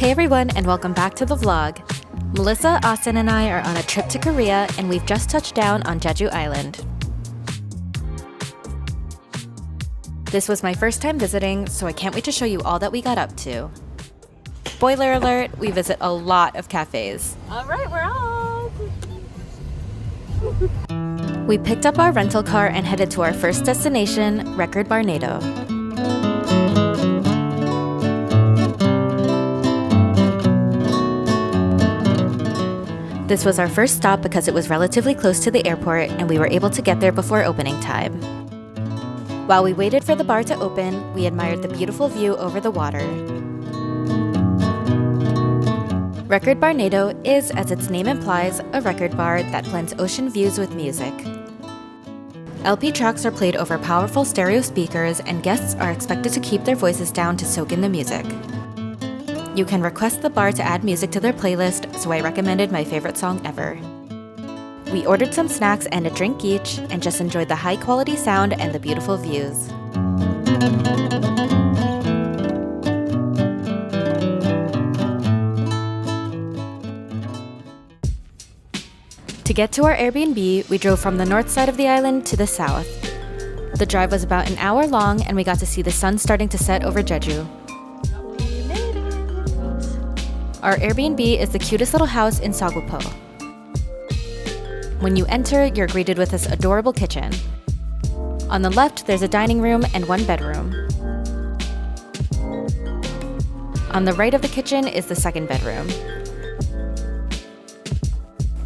Hey everyone, and welcome back to the vlog. Melissa, Austin, and I are on a trip to Korea, and we've just touched down on Jeju Island. This was my first time visiting, so I can't wait to show you all that we got up to. Spoiler alert, we visit a lot of cafes. Alright, we're off! We picked up our rental car and headed to our first destination, Record Bar Naedo. This was our first stop because it was relatively close to the airport and we were able to get there before opening time. While we waited for the bar to open, we admired the beautiful view over the water. Record Bar Naedo is, as its name implies, a record bar that blends ocean views with music. LP tracks are played over powerful stereo speakers and guests are expected to keep their voices down to soak in the music. You can request the bar to add music to their playlist, so I recommended my favorite song ever. We ordered some snacks and a drink each, and just enjoyed the high-quality sound and the beautiful views. To get to our Airbnb, we drove from the north side of the island to the south. The drive was about an hour long, and we got to see the sun starting to set over Jeju. Our Airbnb is the cutest little house in Sagupo. When you enter, you're greeted with this adorable kitchen. On the left, there's a dining room and one bedroom. On the right of the kitchen is the second bedroom.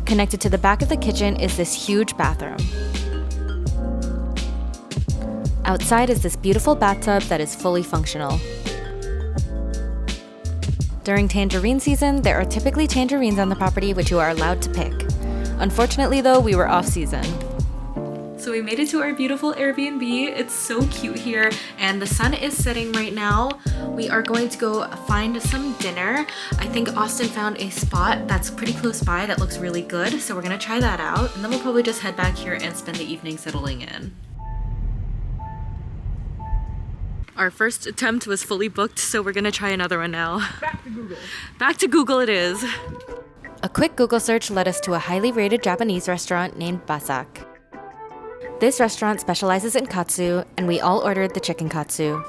Connected to the back of the kitchen is this huge bathroom. Outside is this beautiful bathtub that is fully functional. During tangerine season, there are typically tangerines on the property which you are allowed to pick. Unfortunately though, we were off season. So we made it to our beautiful Airbnb. It's so cute here and the sun is setting right now. We are going to go find some dinner. I think Austin found a spot that's pretty close by that looks really good. So we're gonna try that out and then we'll probably just head back here and spend the evening settling in. Our first attempt was fully booked, so we're gonna try another one now. Back to Google. Back to Google it is. A quick Google search led us to a highly rated Japanese restaurant named Basak. This restaurant specializes in katsu, and we all ordered the chicken katsu.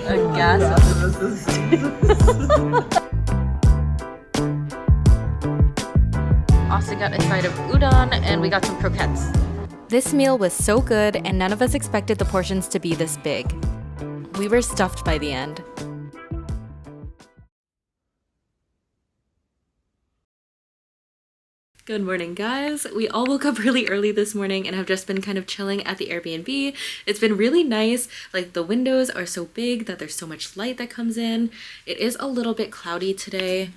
A gas. Austin got a side of udon, and we got some croquettes. This meal was so good, and none of us expected the portions to be this big. We were stuffed by the end. Good morning, guys. We all woke up really early this morning and have just been kind of chilling at the Airbnb. It's been really nice. Like, the windows are so big that there's so much light that comes in. It is a little bit cloudy today.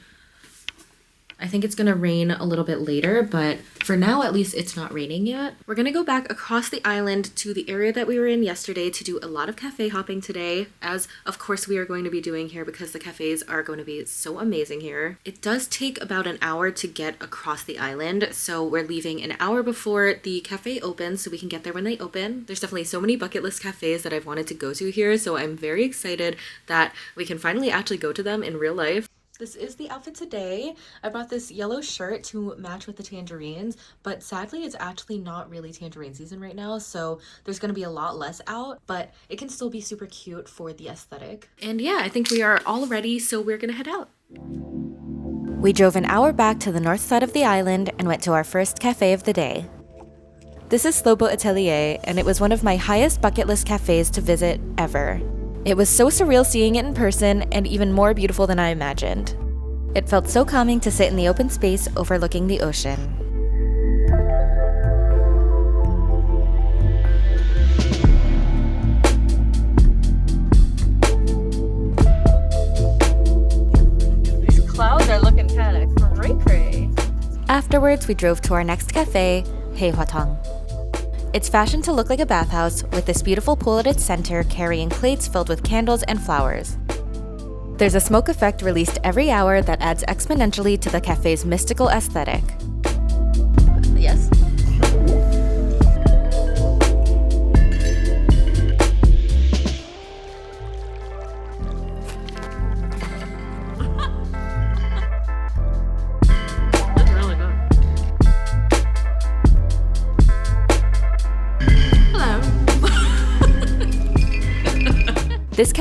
I think it's gonna rain a little bit later, but for now, at least it's not raining yet. We're gonna go back across the island to the area that we were in yesterday to do a lot of cafe hopping today, as of course we are going to be doing here because the cafes are going to be so amazing here. It does take about an hour to get across the island, so we're leaving an hour before the cafe opens so we can get there when they open. There's definitely so many bucket list cafes that I've wanted to go to here, so I'm very excited that we can finally actually go to them in real life. This is the outfit today. I brought this yellow shirt to match with the tangerines, but sadly it's actually not really tangerine season right now, so there's gonna be a lot less out, but it can still be super cute for the aesthetic. And yeah, I think we are all ready, so we're gonna head out. We drove an hour back to the north side of the island and went to our first cafe of the day. This is Slowboat Atelier, and it was one of my highest bucket list cafes to visit ever. It was so surreal seeing it in person and even more beautiful than I imagined. It felt so calming to sit in the open space overlooking the ocean. These clouds are looking kind of cray-cray. Afterwards, we drove to our next cafe, Haehwatang. It's fashioned to look like a bathhouse with this beautiful pool at its center carrying plates filled with candles and flowers. There's a smoke effect released every hour that adds exponentially to the cafe's mystical aesthetic. Yes.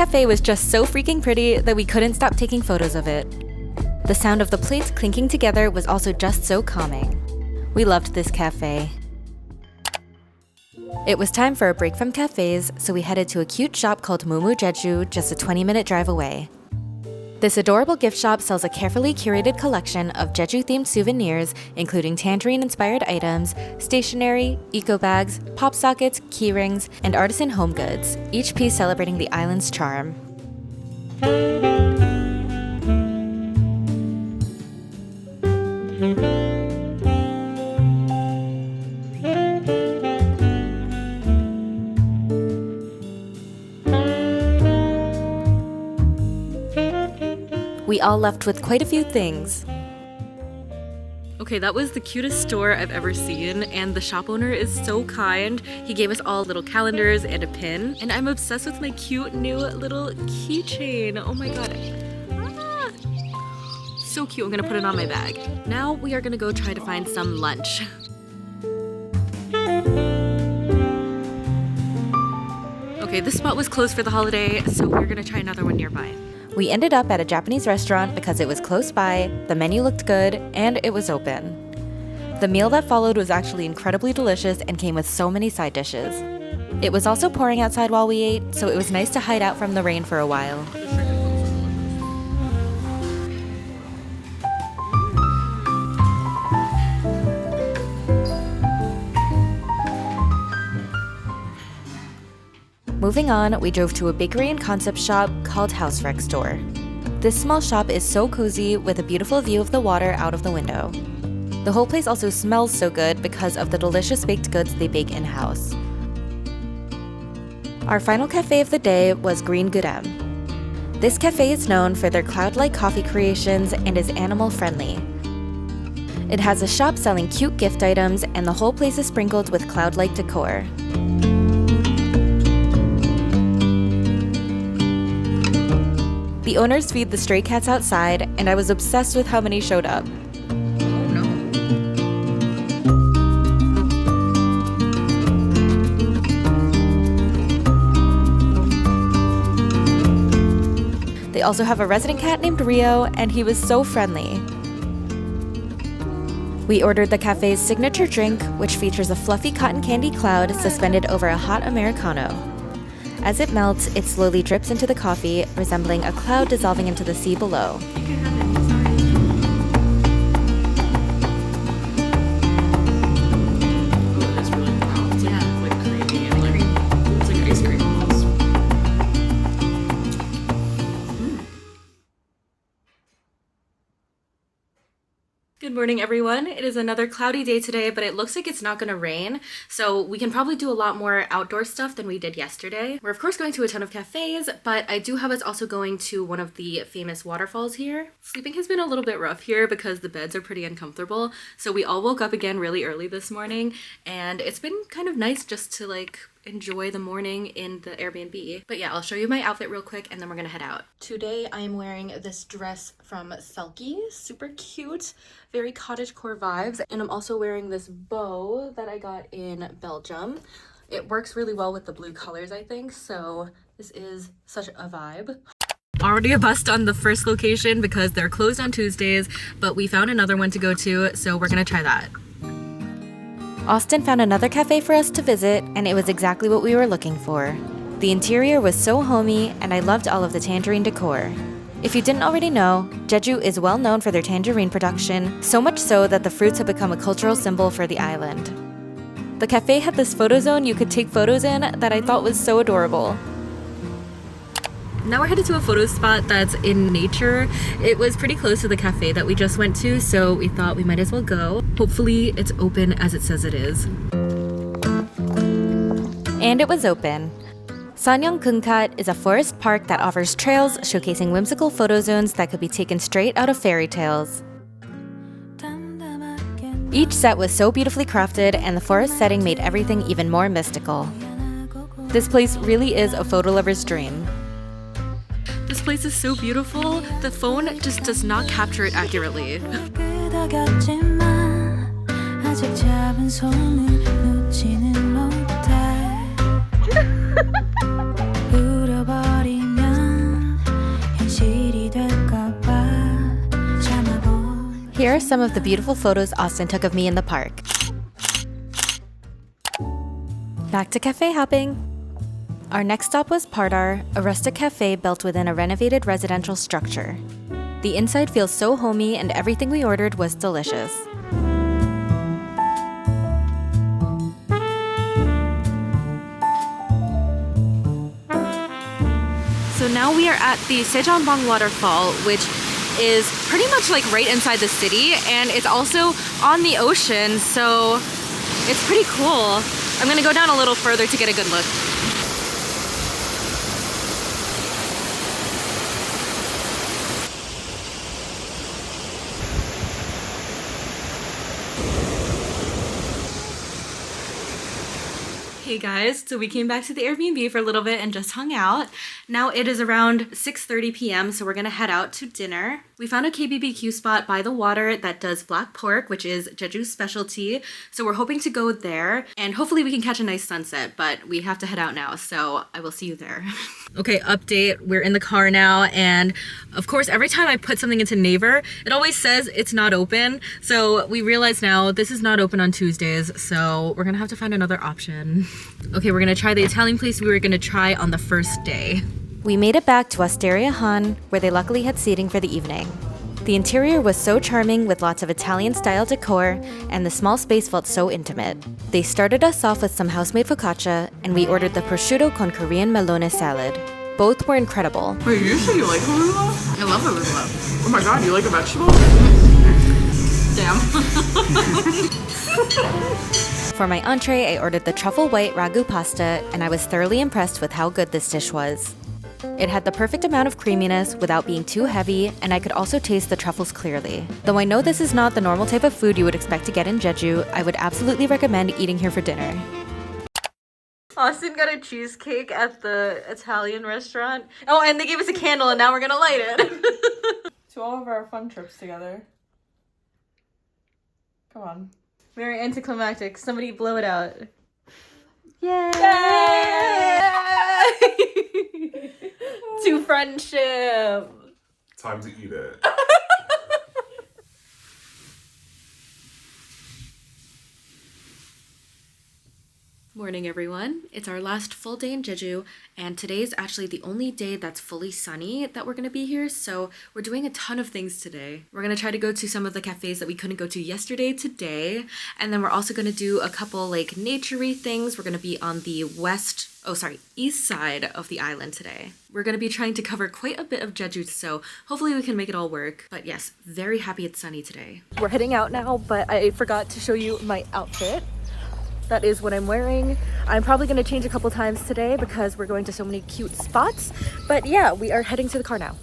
cafe was just so freaking pretty that we couldn't stop taking photos of it. The sound of the plates clinking together was also just so calming. We loved this cafe. It was time for a break from cafes, so we headed to a cute shop called Mumu Jeju, just a 20-minute drive away. This adorable gift shop sells a carefully curated collection of Jeju-themed souvenirs, including tangerine-inspired items, stationery, eco bags, pop sockets, key rings, and artisan home goods, each piece celebrating the island's charm. We all left with quite a few things. Okay, that was the cutest store I've ever seen, and the shop owner is so kind. He gave us all little calendars and a pin, and I'm obsessed with my cute new little keychain. Oh my god. Ah, so cute. I'm gonna put it on my bag. Now we are gonna go try to find some lunch. Okay, this spot was closed for the holiday, so we're gonna try another one nearby. We ended up at a Japanese restaurant because it was close by, the menu looked good, and it was open. The meal that followed was actually incredibly delicious and came with so many side dishes. It was also pouring outside while we ate, so it was nice to hide out from the rain for a while. Moving on, we drove to a bakery and concept shop called Haehwatang Store. This small shop is so cozy with a beautiful view of the water out of the window. The whole place also smells so good because of the delicious baked goods they bake in-house. Our final cafe of the day was Green Gurem. This cafe is known for their cloud-like coffee creations and is animal-friendly. It has a shop selling cute gift items, and the whole place is sprinkled with cloud-like decor. The owners feed the stray cats outside, and I was obsessed with how many showed up. Oh no. They also have a resident cat named Rio, and he was so friendly. We ordered the cafe's signature drink, which features a fluffy cotton candy cloud suspended over a hot Americano. As it melts, it slowly drips into the coffee, resembling a cloud dissolving into the sea below. Good morning, everyone. It is another cloudy day today, but it looks like it's not going to rain, so we can probably do a lot more outdoor stuff than we did yesterday. We're of course going to a ton of cafes, but I do have us also going to one of the famous waterfalls here. Sleeping has been a little bit rough here because the beds are pretty uncomfortable, so we all woke up again really early this morning, and it's been kind of nice just to enjoy the morning in the Airbnb. But yeah, I'll show you my outfit real quick and then we're gonna head out. Today I am wearing this dress from Selkie, super cute, very cottagecore vibes, and I'm also wearing this bow that I got in Belgium. It works really well with the blue colors, I think, so this is such a vibe. Already a bust on the first location because they're closed on Tuesdays, but we found another one to go to, so we're gonna try that. Austin found another cafe for us to visit, and it was exactly what we were looking for. The interior was so homey, and I loved all of the tangerine decor. If you didn't already know, Jeju is well known for their tangerine production, so much so that the fruits have become a cultural symbol for the island. The cafe had this photo zone you could take photos in that I thought was so adorable. Now we're headed to a photo spot that's in nature. It was pretty close to the cafe that we just went to, so we thought we might as well go. Hopefully it's open as it says it is. And it was open. Sanyang Keunkot is a forest park that offers trails showcasing whimsical photo zones that could be taken straight out of fairy tales. Each set was so beautifully crafted, and the forest setting made everything even more mystical. This place really is a photo lover's dream. This place is so beautiful. The phone just does not capture it accurately. Here are some of the beautiful photos Austin took of me in the park. Back to cafe hopping. Our next stop was Pardar, a rustic cafe built within a renovated residential structure. The inside feels so homey and everything we ordered was delicious. So now we are at the Sejambang waterfall, which is pretty much like right inside the city, and it's also on the ocean, so it's pretty cool. I'm gonna go down a little further to get a good look. Hey guys, so we came back to the Airbnb for a little bit and just hung out. Now it is around 6:30 p.m. so we're gonna head out to dinner. We found a KBBQ spot by the water that does black pork, which is Jeju's specialty. So we're hoping to go there and hopefully we can catch a nice sunset, but we have to head out now, so I will see you there. Okay, update. We're in the car now, and of course every time I put something into Naver, it always says it's not open. So we realize now this is not open on Tuesdays, so we're gonna have to find another option. Okay, we're gonna try the Italian place we were gonna try on the first day. We made it back to Osteria Han, where they luckily had seating for the evening. The interior was so charming with lots of Italian-style decor, and the small space felt so intimate. They started us off with some house-made focaccia, and we ordered the prosciutto con Korean melone salad. Both were incredible. Wait, you say you like arugula? I love arugula. Oh my god, you like a vegetable? Damn. For my entree, I ordered the truffle white ragu pasta, and I was thoroughly impressed with how good this dish was. It had the perfect amount of creaminess without being too heavy, and I could also taste the truffles clearly. Though I know this is not the normal type of food you would expect to get in Jeju, I would absolutely recommend eating here for dinner. Austin got a cheesecake at the Italian restaurant. Oh, and they gave us a candle and now we're gonna light it. To all of our fun trips together. Come on. Very anticlimactic. Somebody blow it out. Yay! To friendship. Time to eat it. Morning everyone. It's our last full day in Jeju, and today is actually the only day that's fully sunny that we're gonna be here, so we're doing a ton of things today. We're gonna try to go to some of the cafes that we couldn't go to yesterday today, and then we're also gonna do a couple like nature-y things. We're gonna be on the east side of the island today. We're gonna be trying to cover quite a bit of Jeju, so hopefully we can make it all work. But yes, very happy it's sunny today. We're heading out now, but I forgot to show you my outfit. That is what I'm wearing. I'm probably gonna change a couple times today because we're going to so many cute spots. But yeah, we are heading to the car now.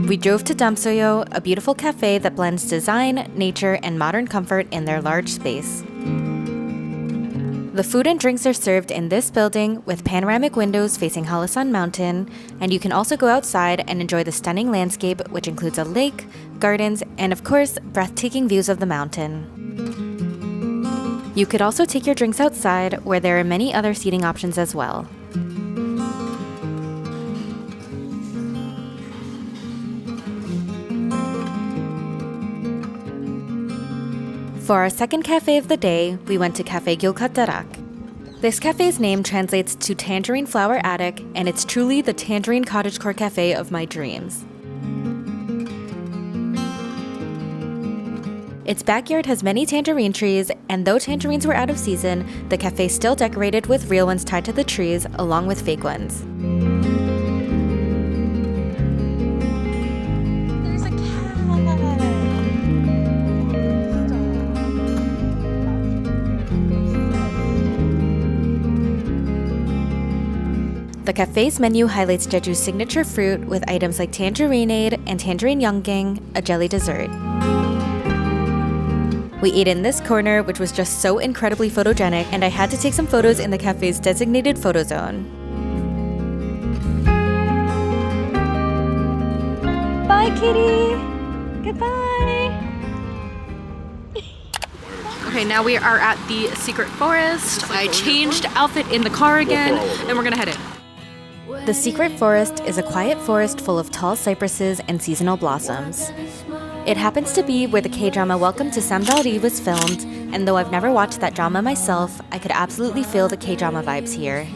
We drove to Damsoyo, a beautiful cafe that blends design, nature, and modern comfort in their large space. The food and drinks are served in this building with panoramic windows facing Hallasan Mountain, and you can also go outside and enjoy the stunning landscape, which includes a lake, gardens, and of course, breathtaking views of the mountain. You could also take your drinks outside, where there are many other seating options as well. For our second cafe of the day, we went to Cafe Gyulkkot Darak. This cafe's name translates to Tangerine Flower Attic, and it's truly the Tangerine Cottagecore Cafe of my dreams. Its backyard has many tangerine trees, and though tangerines were out of season, the cafe still decorated with real ones tied to the trees, along with fake ones. There's a cat. The cafe's menu highlights Jeju's signature fruit with items like tangerineade and tangerine yonggang, a jelly dessert. We ate in this corner, which was just so incredibly photogenic, and I had to take some photos in the cafe's designated photo zone. Bye, kitty. Goodbye. Okay, now we are at the secret forest. I changed outfit in the car again, and we're gonna head in. The secret forest is a quiet forest full of tall cypresses and seasonal blossoms. It happens to be where the K-drama Welcome to Samdalri was filmed, and though I've never watched that drama myself, I could absolutely feel the K-drama vibes here.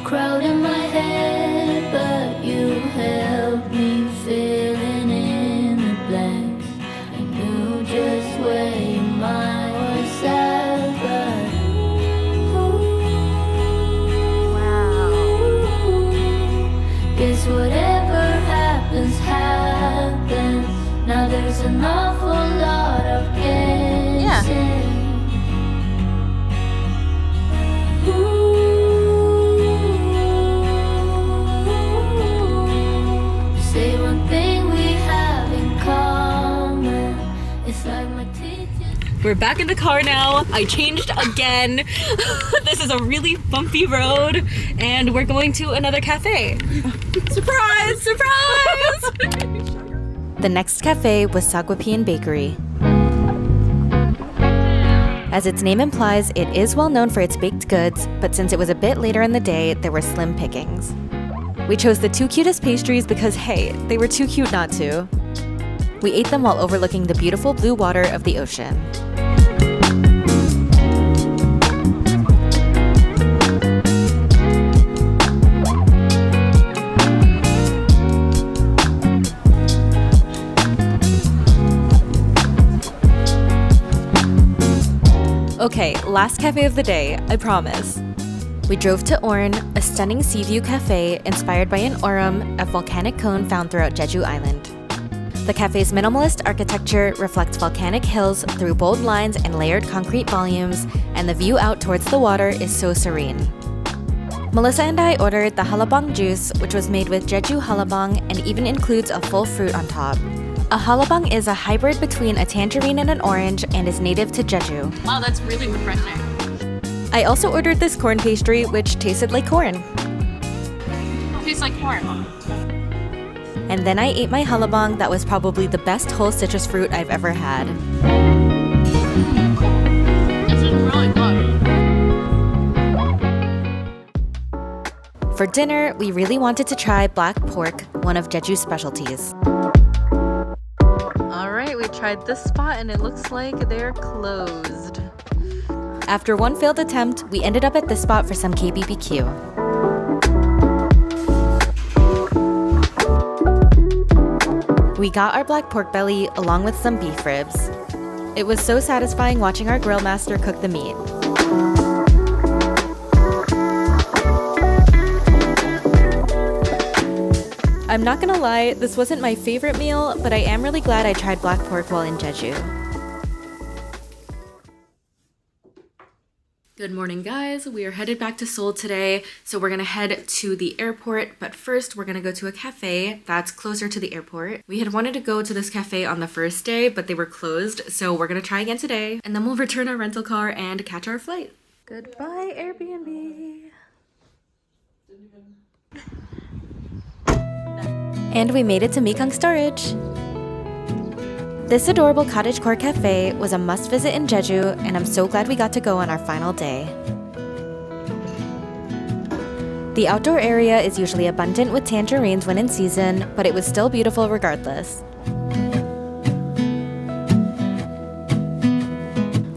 Crowd in my head, but you helped me filling in the blanks. I knew just where your mind was at, but guess whatever happens, happens. Now there's an awful lot of guessing. Say one thing we have in common. It's like my teachers. We're back in the car now. I changed again. This is a really bumpy road, and we're going to another cafe. Surprise! Surprise! The next cafe was Sagwapian Bakery. As its name implies, it is well known for its baked goods, but since it was a bit later in the day, there were slim pickings. We chose the 2 cutest pastries because, hey, they were too cute not to. We ate them while overlooking the beautiful blue water of the ocean. Okay, last cafe of the day, I promise. We drove to Orrrn, a stunning sea view cafe inspired by an Orrrn, a volcanic cone found throughout Jeju Island. The cafe's minimalist architecture reflects volcanic hills through bold lines and layered concrete volumes, and the view out towards the water is so serene. Melissa and I ordered the halabang juice, which was made with Jeju halabang and even includes a full fruit on top. A halabang is a hybrid between a tangerine and an orange and is native to Jeju. Wow, that's really refreshing. I also ordered this corn pastry, which tasted like corn. It tastes like corn. And then I ate my halabang that was probably the best whole citrus fruit I've ever had. This is really good. For dinner, we really wanted to try black pork, one of Jeju's specialties. Alright, we tried this spot and it looks like they're closed. After one failed attempt, we ended up at this spot for some KBBQ. We got our black pork belly along with some beef ribs. It was so satisfying watching our grill master cook the meat. I'm not gonna lie, this wasn't my favorite meal, but I am really glad I tried black pork while in Jeju. Good morning, guys. We are headed back to Seoul today, so we're gonna head to the airport, but first we're gonna go to a cafe that's closer to the airport. We had wanted to go to this cafe on the first day, but they were closed, so we're gonna try again today, and then we'll return our rental car and catch our flight. Goodbye, Airbnb. And we made it to Mikkang Storage. This adorable cottagecore cafe was a must-visit in Jeju, and I'm so glad we got to go on our final day. The outdoor area is usually abundant with tangerines when in season, but it was still beautiful regardless.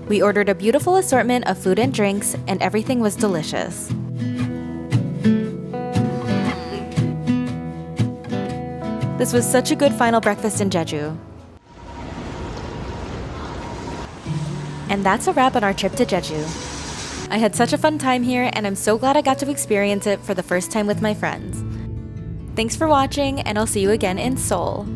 We ordered a beautiful assortment of food and drinks, and everything was delicious. This was such a good final breakfast in Jeju. And that's a wrap on our trip to Jeju. I had such a fun time here, and I'm so glad I got to experience it for the first time with my friends. Thanks for watching, and I'll see you again in Seoul.